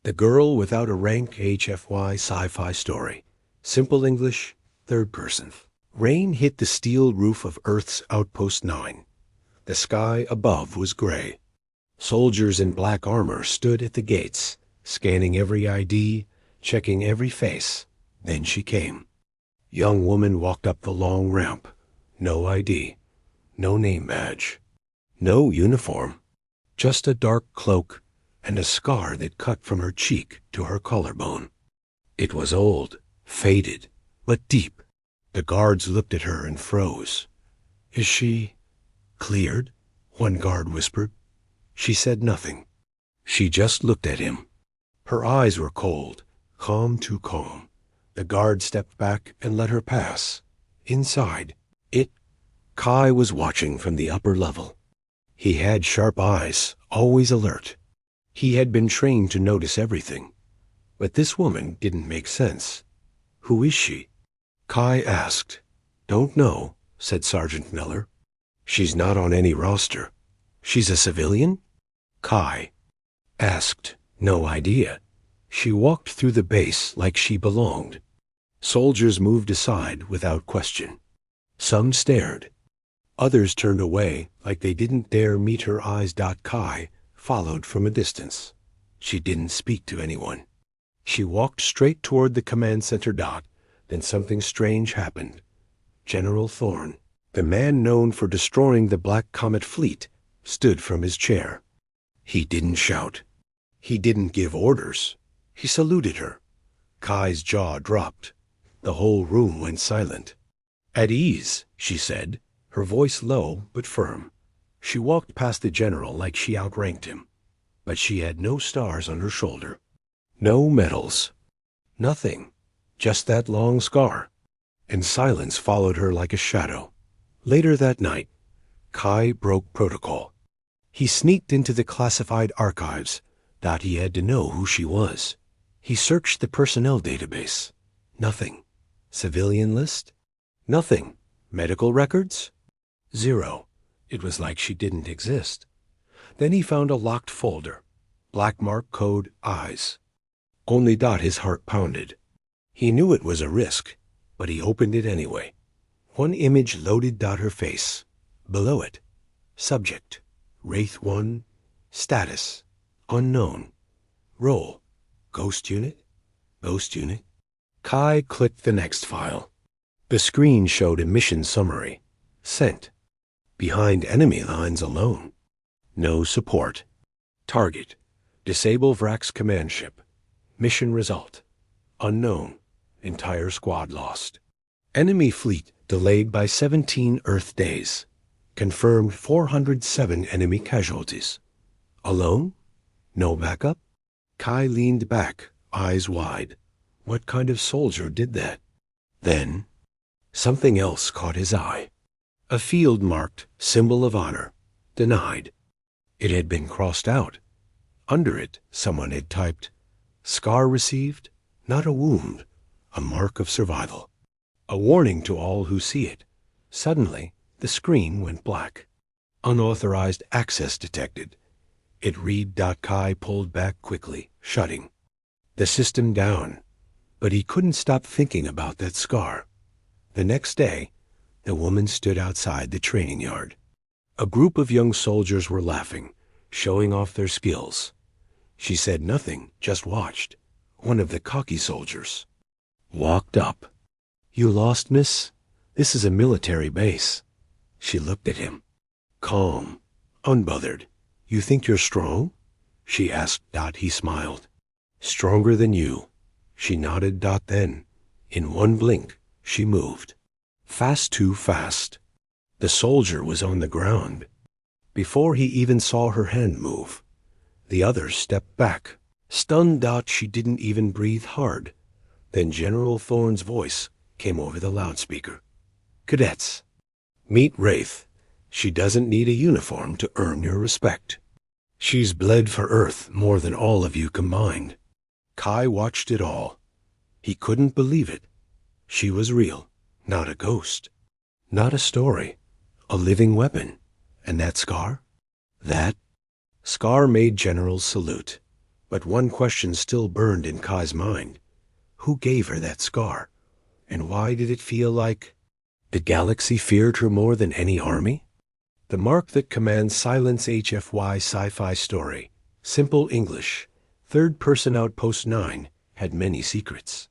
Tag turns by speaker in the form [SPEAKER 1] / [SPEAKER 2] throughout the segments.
[SPEAKER 1] The Girl Without a Rank HFY sci-fi story. Simple English, third person. Rain hit the steel roof of Earth's Outpost 9. The sky above was gray. Soldiers in black armor stood at the gates, scanning every ID, checking every face. Then she came. Young woman walked up the long ramp. No ID. No name badge. No uniform. Just a dark cloak and a scar that cut from her cheek to her collarbone. It was old, faded, but deep. The guards looked at her and froze. "Is she cleared?" one guard whispered. She said nothing. She just looked at him. Her eyes were cold, calm too calm. The guard stepped back and let her pass. Inside, Kai was watching from the upper level. He had sharp eyes, always alert. He had been trained to notice everything. But this woman didn't make sense. "Who is she?" Kai asked. "Don't know," said Sergeant Miller. "She's not on any roster." "She's a civilian?" Kai asked. "No idea." She walked through the base like she belonged. Soldiers moved aside without question. Some stared. Others turned away like they didn't dare meet her eyes. Kai followed from a distance. She didn't speak to anyone. She walked straight toward the command center. Then something strange happened. General Thorne, the man known for destroying the Black Comet fleet, stood from his chair. He didn't shout. He didn't give orders. He saluted her. Kai's jaw dropped. The whole room went silent. "At ease," she said, her voice low but firm. She walked past the general like she outranked him. But she had no stars on her shoulder. No medals. Nothing. Just that long scar. And silence followed her like a shadow. Later that night, Kai broke protocol. He sneaked into the classified archives. He had to know who she was. He searched the personnel database. Nothing. Civilian list? Nothing. Medical records? Zero. It was like she didn't exist. Then he found a locked folder. Black mark code eyes. Only. His heart pounded. He knew it was a risk, but he opened it anyway. One image loaded. Her face. Below it, subject, Wraith 1, status, unknown, role, ghost unit. Kai clicked the next file. The screen showed a mission summary. Sent. Behind enemy lines alone. No support. Target. Disable Vrak's command ship. Mission result. Unknown. Entire squad lost. Enemy fleet delayed by 17 Earth days. Confirmed 407 enemy casualties. Alone? No backup? Kai leaned back, eyes wide. What kind of soldier did that? Then, something else caught his eye. A field marked symbol of honor. Denied. It had been crossed out. Under it, someone had typed, "Scar received, not a wound, a mark of survival." A warning to all who see it. Suddenly, the screen went black. Unauthorized access detected. It read. Kai pulled back quickly, shutting. The system down. But he couldn't stop thinking about that scar. The next day, the woman stood outside the training yard. A group of young soldiers were laughing, showing off their skills. She said nothing, just watched. One of the cocky soldiers walked up. "You lost, miss? This is a military base." She looked at him. Calm, unbothered. "You think you're strong?" she asked. He smiled. "Stronger than you." She nodded. Then, in one blink, she moved. Fast, too fast. The soldier was on the ground. Before he even saw her hand move, the others stepped back. Stunned. She didn't even breathe hard. Then General Thorne's voice came over the loudspeaker. "Cadets, meet Wraith. She doesn't need a uniform to earn your respect. She's bled for Earth more than all of you combined." Kai watched it all. He couldn't believe it. She was real, not a ghost. Not a story. A living weapon. And that scar? That scar made generals salute. But one question still burned in Kai's mind. Who gave her that scar? And why did it feel like the galaxy feared her more than any army? The mark that commands Silence HFY sci-fi story, simple English, third-person outpost 9, had many secrets.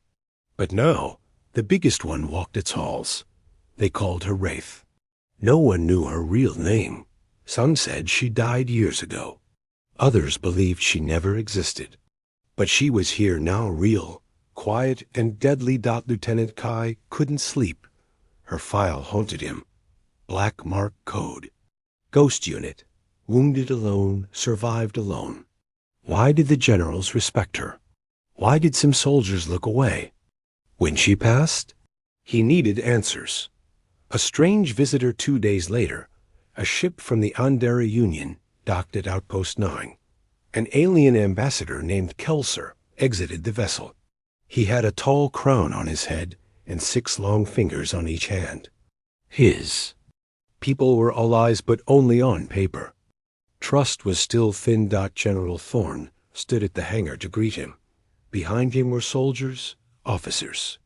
[SPEAKER 1] But now, the biggest one walked its halls. They called her Wraith. No one knew her real name. Some said she died years ago. Others believed she never existed. But she was here now, real, quiet, and deadly. Lieutenant Kai couldn't sleep. Her file haunted him. Black Mark Code. Ghost Unit. Wounded alone, survived alone. Why did the generals respect her? Why did some soldiers look away? When she passed, he needed answers. A strange visitor 2 days later, a ship from the Andera Union, docked at Outpost 9. An alien ambassador named Kelser exited the vessel. He had a tall crown on his head and 6 long fingers on each hand. His people were allies, but only on paper. Trust was still thin. General Thorne stood at the hangar to greet him. Behind him were soldiers, officers.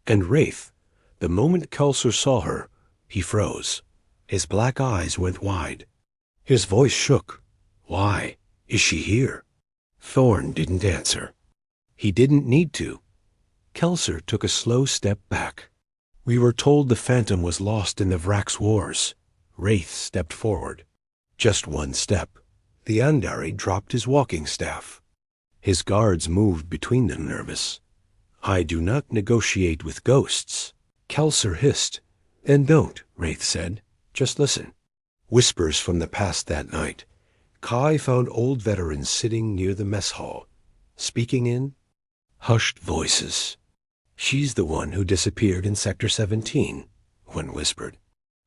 [SPEAKER 1] And Wraith, the moment Kelser saw her, he froze. His black eyes went wide. His voice shook. Why? Is she here? Thorne didn't answer. He didn't need to. Kelser took a slow step back. We were told the Phantom was lost in the Vrax Wars. Wraith stepped forward. Just one step. The Andari dropped his walking staff. His guards moved between them, nervous. I do not negotiate with ghosts. Kelser hissed. Then don't, Wraith said. Just listen. Whispers from the past that night. Kai found old veterans sitting near the mess hall, speaking in hushed voices. She's the one who disappeared in Sector 17, one whispered.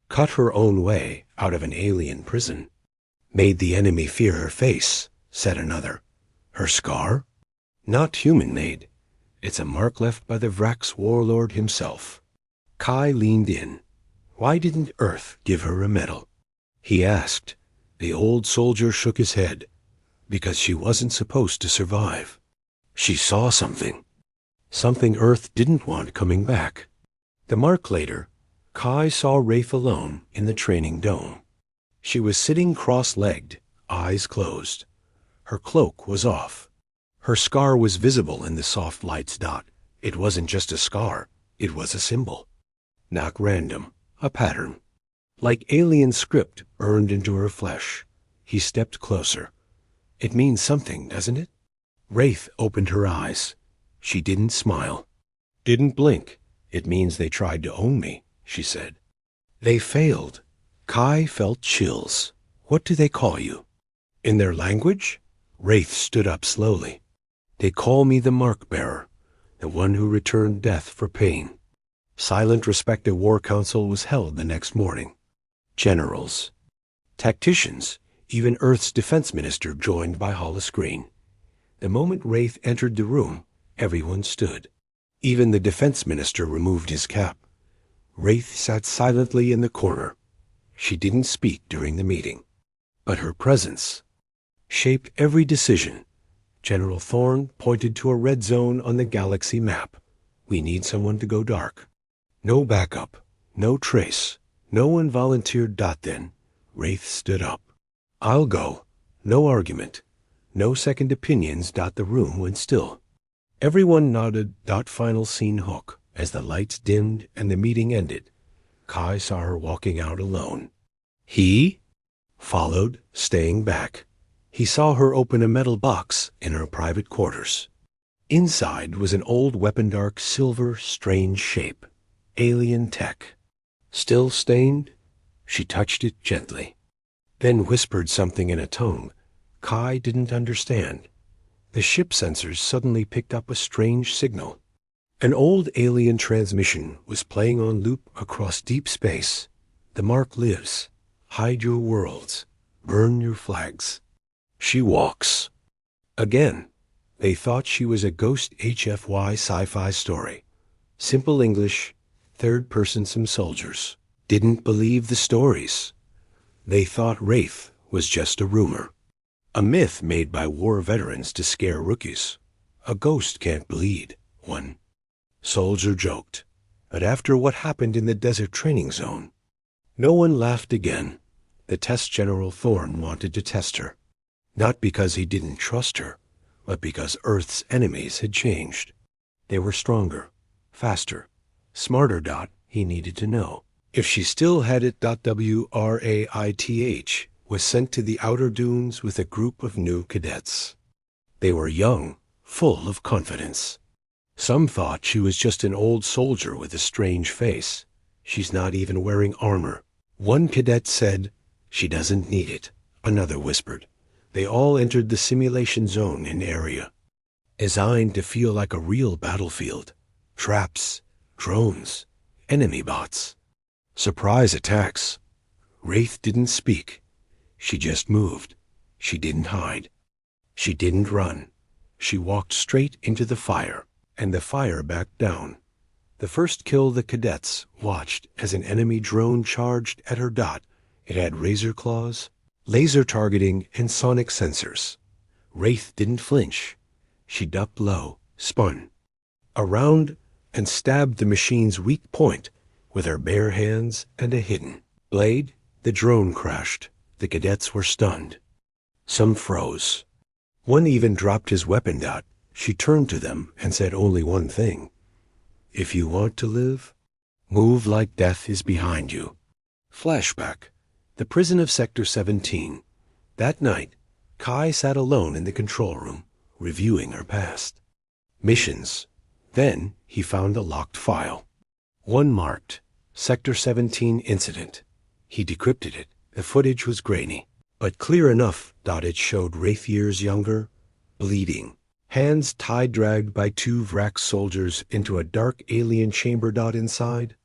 [SPEAKER 1] Cut her own way out of an alien prison. Made the enemy fear her face, said another. Her scar? Not human-made. It's a mark left by the Vrax warlord himself. Kai leaned in. Why didn't Earth give her a medal? He asked. The old soldier shook his head. Because she wasn't supposed to survive. She saw something. Something Earth didn't want coming back. The mark later, Kai saw Wraith alone in the training dome. She was sitting cross-legged, eyes closed. Her cloak was off. Her scar was visible in the soft lights. It wasn't just a scar, it was a symbol. Not random, a pattern. Like alien script burned into her flesh. He stepped closer. It means something, doesn't it? Wraith opened her eyes. She didn't smile. Didn't blink. It means they tried to own me, she said. They failed. Kai felt chills. What do they call you? In their language? Wraith stood up slowly. They call me the Mark Bearer, the one who returned death for pain. Silent respect at War Council was held the next morning. Generals, tacticians, even Earth's defense minister joined by holoscreen. The moment Wraith entered the room, everyone stood. Even the defense minister removed his cap. Wraith sat silently in the corner. She didn't speak during the meeting. But her presence shaped every decision. General Thorne pointed to a red zone on the galaxy map. We need someone to go dark. No backup, no trace. No one volunteered. Then Wraith stood up. I'll go. No argument. No second opinions. The room went still. Everyone nodded. Final scene hook. As the lights dimmed and the meeting ended, Kai saw her walking out alone. He followed, staying back. He saw her open a metal box in her private quarters. Inside was an old weapon, dark silver, strange shape. Alien tech. Still stained? She touched it gently. Then whispered something in a tone Kai didn't understand. The ship sensors suddenly picked up a strange signal. An old alien transmission was playing on loop across deep space. The mark lives. Hide your worlds. Burn your flags. She walks. Again, they thought she was a ghost HFY sci-fi story. Simple English, third person. Some soldiers didn't believe the stories. They thought Wraith was just a rumor. A myth made by war veterans to scare rookies. A ghost can't bleed, one soldier joked. But after what happened in the desert training zone, no one laughed again. The test General Thorne wanted to test her. Not because he didn't trust her, but because Earth's enemies had changed. They were stronger, faster, smarter. He needed to know. If she still had it. WRAITH was sent to the outer dunes with a group of new cadets. They were young, full of confidence. Some thought she was just an old soldier with a strange face. She's not even wearing armor. One cadet said, "She doesn't need it." Another whispered. They all entered the simulation zone in area, designed to feel like a real battlefield. Traps, drones, enemy bots, surprise attacks. Wraith didn't speak. She just moved. She didn't hide. She didn't run. She walked straight into the fire, and the fire backed down. The first kill the cadets watched as an enemy drone charged at her. It had razor claws, laser targeting, and sonic sensors. Wraith didn't flinch. She ducked low, spun around, and stabbed the machine's weak point with her bare hands and a hidden blade. The drone crashed. The cadets were stunned. Some froze. One even dropped his weapon. She turned to them and said only one thing. "If you want to live, move like death is behind you." Flashback. The prison of Sector 17. That night, Kai sat alone in the control room, reviewing her past missions. Then he found a locked file. One marked, Sector 17 Incident. He decrypted it. The footage was grainy, but clear enough. It showed Wraith years younger, bleeding, hands tie-dragged by two Vrax soldiers into a dark alien chamber. Inside,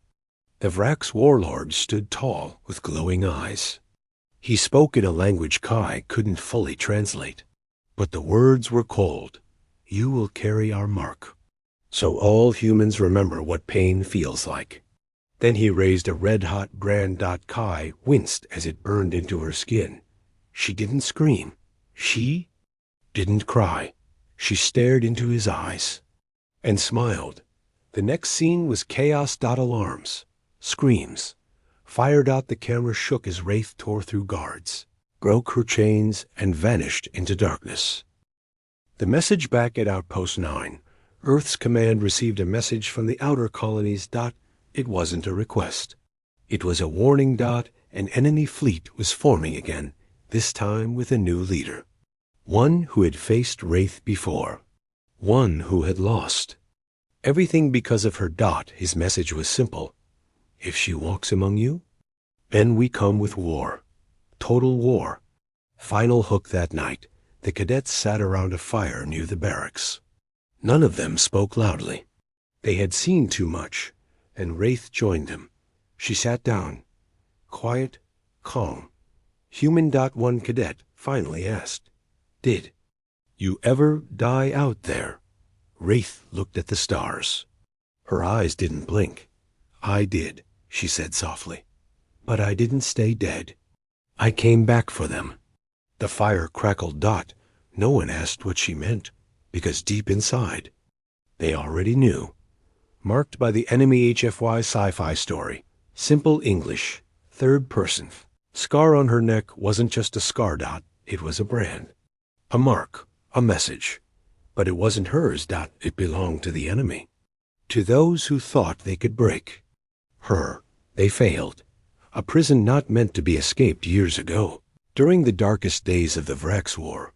[SPEAKER 1] the Vrax warlord stood tall with glowing eyes. He spoke in a language Kai couldn't fully translate, but the words were cold. "You will carry our mark, so all humans remember what pain feels like." Then he raised a red-hot brand. Kai winced as it burned into her skin. She didn't scream. She didn't cry. She stared into his eyes and smiled. The next scene was chaos. Alarms, screams, fire. The camera shook as Wraith tore through guards, broke her chains, and vanished into darkness. The message back at Outpost 9. Earth's command received a message from the outer colonies. It wasn't a request. It was a warning. An enemy fleet was forming again, this time with a new leader. One who had faced Wraith before. One who had lost. Everything because of her. His message was simple. If she walks among you, then we come with war. Total war. Final hook. That night, the cadets sat around a fire near the barracks. None of them spoke loudly. They had seen too much, and Wraith joined them. She sat down, quiet, calm. Human. One cadet finally asked, "Did you ever die out there?" Wraith looked at the stars. Her eyes didn't blink. "I did," she said softly. "But I didn't stay dead. I came back for them." The fire crackled. No one asked what she meant, because deep inside, they already knew. Marked by the enemy. HFY sci-fi story. Simple English. Third person. Scar on her neck wasn't just a scar. It was a brand. A mark. A message. But it wasn't hers. It belonged to the enemy. To those who thought they could break her, they failed. A prison not meant to be escaped years ago. During the darkest days of the Vrax War,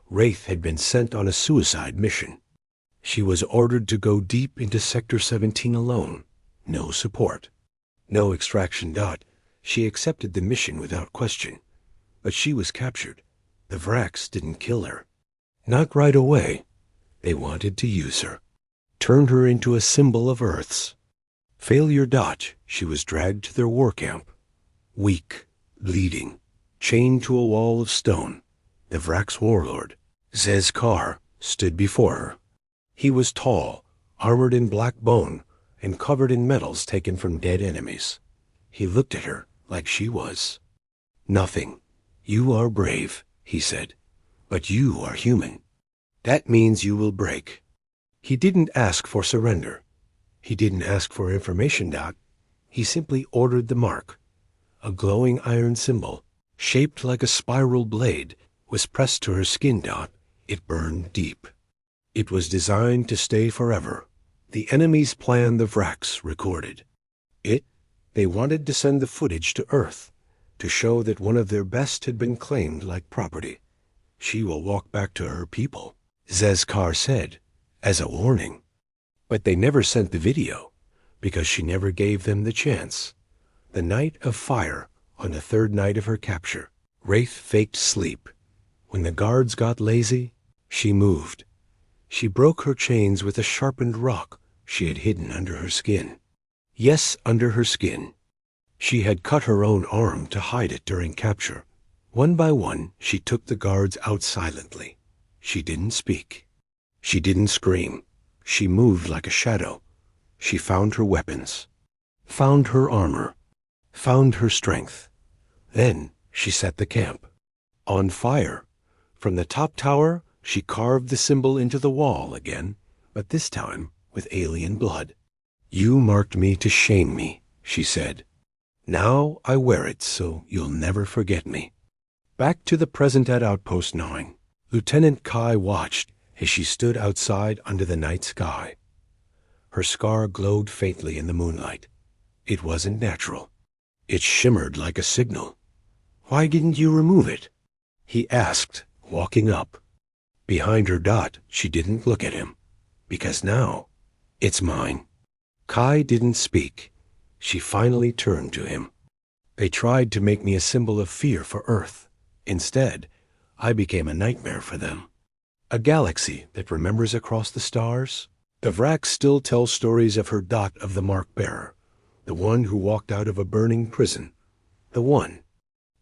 [SPEAKER 1] Wraith had been sent on a suicide mission. She was ordered to go deep into Sector 17 alone. No support. No extraction. She accepted the mission without question. But she was captured. The Vrax didn't kill her. Not right away. They wanted to use her. Turned her into a symbol of Earth's failure. She was dragged to their war camp. Weak, bleeding, chained to a wall of stone. The Vrax warlord, Zez Kar, stood before her. He was tall, armored in black bone, and covered in medals taken from dead enemies. He looked at her like she was nothing. "You are brave," he said, But you are human. That means you will break. He didn't ask for surrender. He didn't ask for information, Dot. He simply ordered the mark. A glowing iron symbol, shaped like a spiral blade, was pressed to her skin, Dot. It burned deep. It was designed to stay forever. The enemy's plan the Vrax recorded. They wanted to send the footage to Earth, to show that one of their best had been claimed like property. She will walk back to her people, Zezkar said, as a warning. But they never sent the video, because she never gave them the chance. The night of fire, on the third night of her capture, Wraith faked sleep. When the guards got lazy, she moved. She broke her chains with a sharpened rock she had hidden under her skin. Yes, under her skin. She had cut her own arm to hide it during capture. One by one, she took the guards out silently. She didn't speak. She didn't scream. She moved like a shadow. She found her weapons, found her armor, found her strength. Then she set the camp. On fire. From the top tower, she carved the symbol into the wall again, but this time with alien blood. You marked me to shame me, she said. Now I wear it so you'll never forget me. Back to the present at Outpost 9, Lieutenant Kai watched as she stood outside under the night sky. Her scar glowed faintly in the moonlight. It wasn't natural. It shimmered like a signal. Why didn't you remove it? He asked, walking up. Behind her, Dot, she didn't look at him. Because now, it's mine. Kai didn't speak. She finally turned to him. They tried to make me a symbol of fear for Earth. Instead, I became a nightmare for them. A galaxy that remembers across the stars. The Vrax still tell stories of her, Dot, of the mark bearer, the one who walked out of a burning prison, the one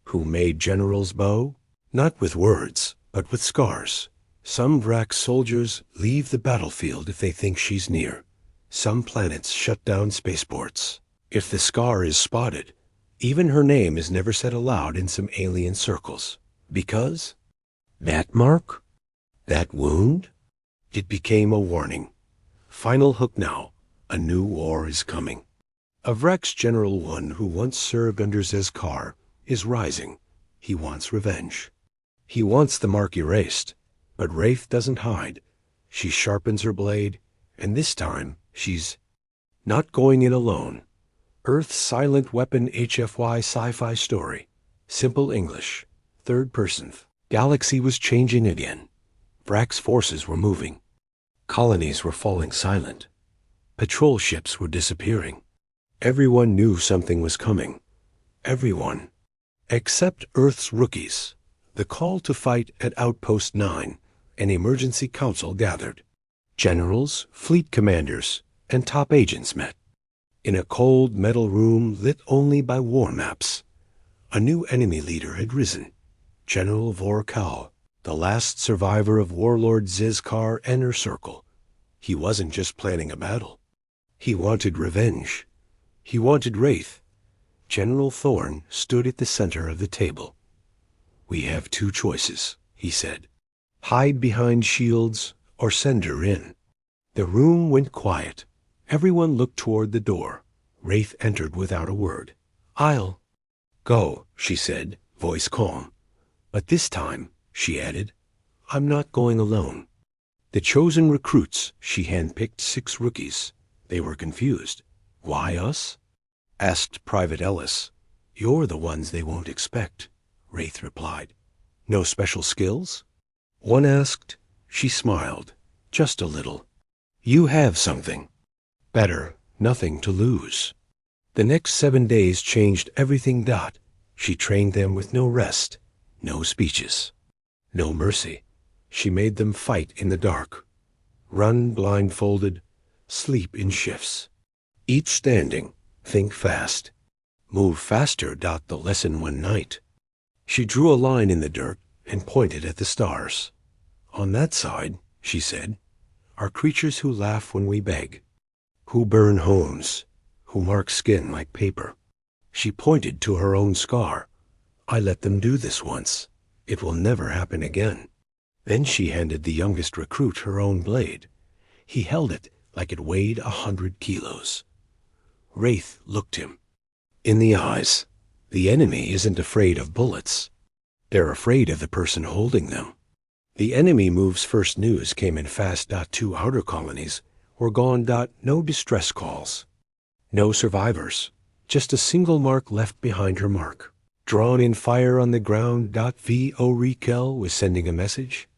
[SPEAKER 1] who made generals bow, not with words, but with scars. Some Vrax soldiers leave the battlefield if they think she's near. Some planets shut down spaceports. If the scar is spotted, even her name is never said aloud in some alien circles. Because that mark, that wound, it became a warning. Final hook now. A new war is coming. A Vrax General One who once served under Zezkar is rising. He wants revenge. He wants the mark erased. But Wraith doesn't hide. She sharpens her blade, and this time she's not going in alone. Earth's silent weapon HFY sci-fi story. Simple English. Third person. Galaxy was changing again. Vrax forces were moving. Colonies were falling silent. Patrol ships were disappearing. Everyone knew something was coming. Everyone. Except Earth's rookies. The call to fight at Outpost 9, an emergency council gathered. Generals, fleet commanders, and top agents met. In a cold metal room lit only by war maps. A new enemy leader had risen. General Vorkal, the last survivor of Warlord Zizkar and her circle. He wasn't just planning a battle. He wanted revenge. He wanted Wraith. General Thorn stood at the center of the table. We have two choices, he said. Hide behind shields or send her in. The room went quiet. Everyone looked toward the door. Wraith entered without a word. I'll go, she said, voice calm. But this time, she added, I'm not going alone. The chosen recruits, she handpicked 6 rookies. They were confused. Why us? Asked Private Ellis. You're the ones they won't expect, Wraith replied. No special skills? One asked. She smiled, just a little. You have something. Better, nothing to lose. The next 7 days changed everything. She trained them with no rest, no speeches, no mercy. She made them fight in the dark, run blindfolded, sleep in shifts. Each standing, think fast. Move faster. The lesson one night. She drew a line in the dirt and pointed at the stars. On that side, she said, are creatures who laugh when we beg, who burn homes, who mark skin like paper. She pointed to her own scar. I let them do this once. It will never happen again. Then she handed the youngest recruit her own blade. He held it like it weighed 100 kilos. Wraith looked him in the eyes. The enemy isn't afraid of bullets. They're afraid of the person holding them. The enemy moves first news came in fast. 2 outer colonies were gone. No distress calls. No survivors. Just a single mark left behind her mark. Drawn in fire on the ground. VO Rekel was sending a message.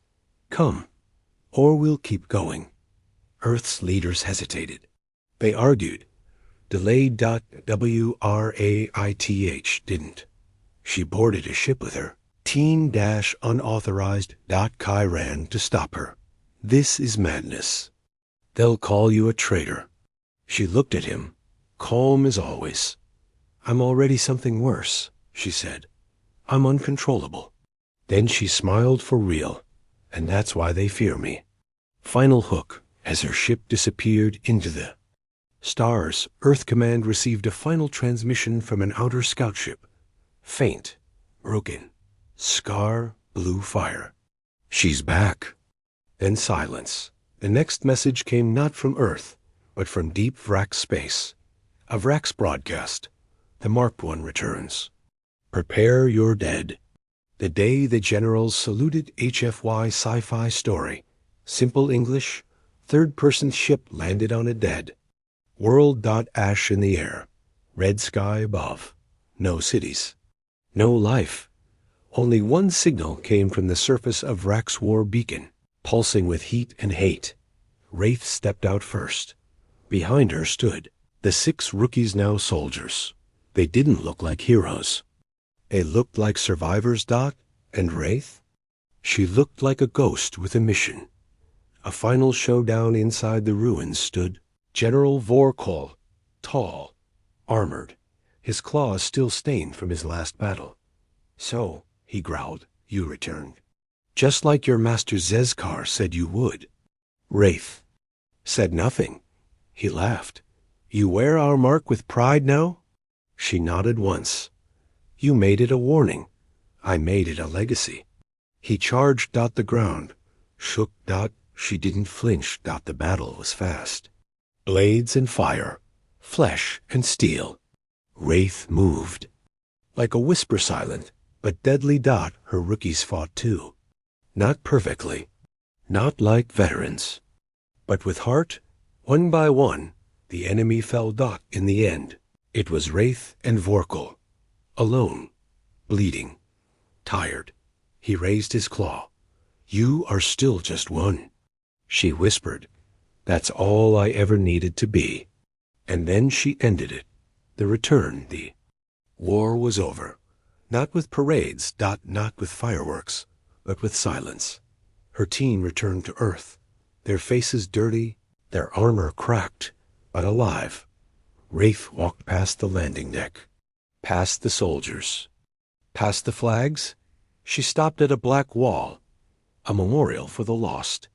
[SPEAKER 1] Come, or we'll keep going. Earth's leaders hesitated. They argued. Delayed. WRAITH didn't. She boarded a ship with her. Unauthorized. Kai ran to stop her. This is madness. They'll call you a traitor. She looked at him, calm as always. I'm already something worse, she said. I'm uncontrollable. Then she smiled for real, and that's why they fear me. Final hook, as her ship disappeared into the stars, Earth Command received a final transmission from an outer scout ship. Faint, broken, scar, blue fire. She's back. Then silence. The next message came not from Earth, but from deep Vrax space. A Vrax broadcast. The Marked One returns. Prepare your dead. The day the generals saluted HFY sci-fi story. Simple English, third-person ship landed on a dead. World. Ash in the air. Red sky above. No cities. No life. Only one signal came from the surface of Vrax war beacon, pulsing with heat and hate. Wraith stepped out first. Behind her stood the 6 rookies, now soldiers. They didn't look like heroes. They looked like survivors. And Wraith? She looked like a ghost with a mission. A final showdown inside the ruins stood General Vorkol, tall, armored, his claws still stained from his last battle. So, he growled, you returned. Just like your master Zezkar said you would. Wraith said nothing. He laughed. You wear our mark with pride now? She nodded once. You made it a warning. I made it a legacy. He charged. The ground shook. She didn't flinch. The battle was fast. Blades and fire, flesh and steel. Wraith moved. Like a whisper silent, but deadly. Her rookies fought too. Not perfectly, not like veterans, but with heart. One by one, the enemy fell. In the end, it was Wraith and Vorkol, alone, bleeding, tired. He raised his claw. You are still just one. She whispered, that's all I ever needed to be. And then she ended it. The return, the war was over. Not with parades. Not with fireworks, but with silence. Her team returned to Earth, their faces dirty, their armor cracked, but alive. Wraith walked past the landing deck, past the soldiers, past the flags. She stopped at a black wall, a memorial for the lost.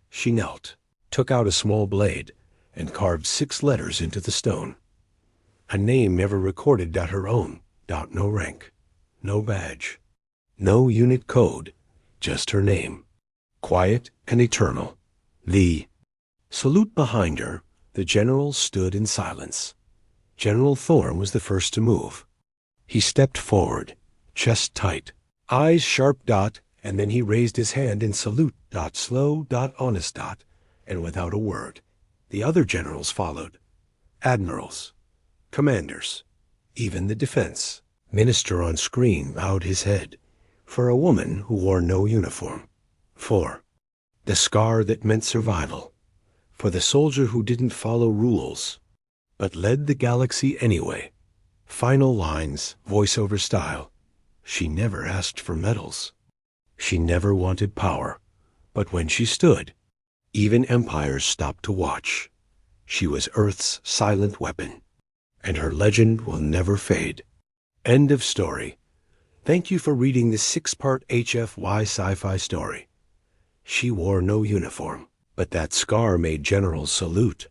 [SPEAKER 1] She knelt, took out a small blade, and carved 6 letters into the stone. A name never recorded. Her own. No rank, no badge, no unit code, just her name. Quiet and eternal. The salute behind her. The general stood in silence. General Thorne was the first to move. He stepped forward, chest tight, eyes sharp. And then he raised his hand in salute. Slow. Honest. And without a word. The other generals followed. Admirals, commanders, even the defense minister on screen bowed his head. For a woman who wore no uniform. For the scar that meant survival. For the soldier who didn't follow rules, but led the galaxy anyway. Final lines, voiceover style. She never asked for medals. She never wanted power. But when she stood, even empires stopped to watch. She was Earth's silent weapon, and her legend will never fade. End of story. Thank you for reading this 6-part HFY sci-fi story. She wore no uniform, but that scar made generals salute.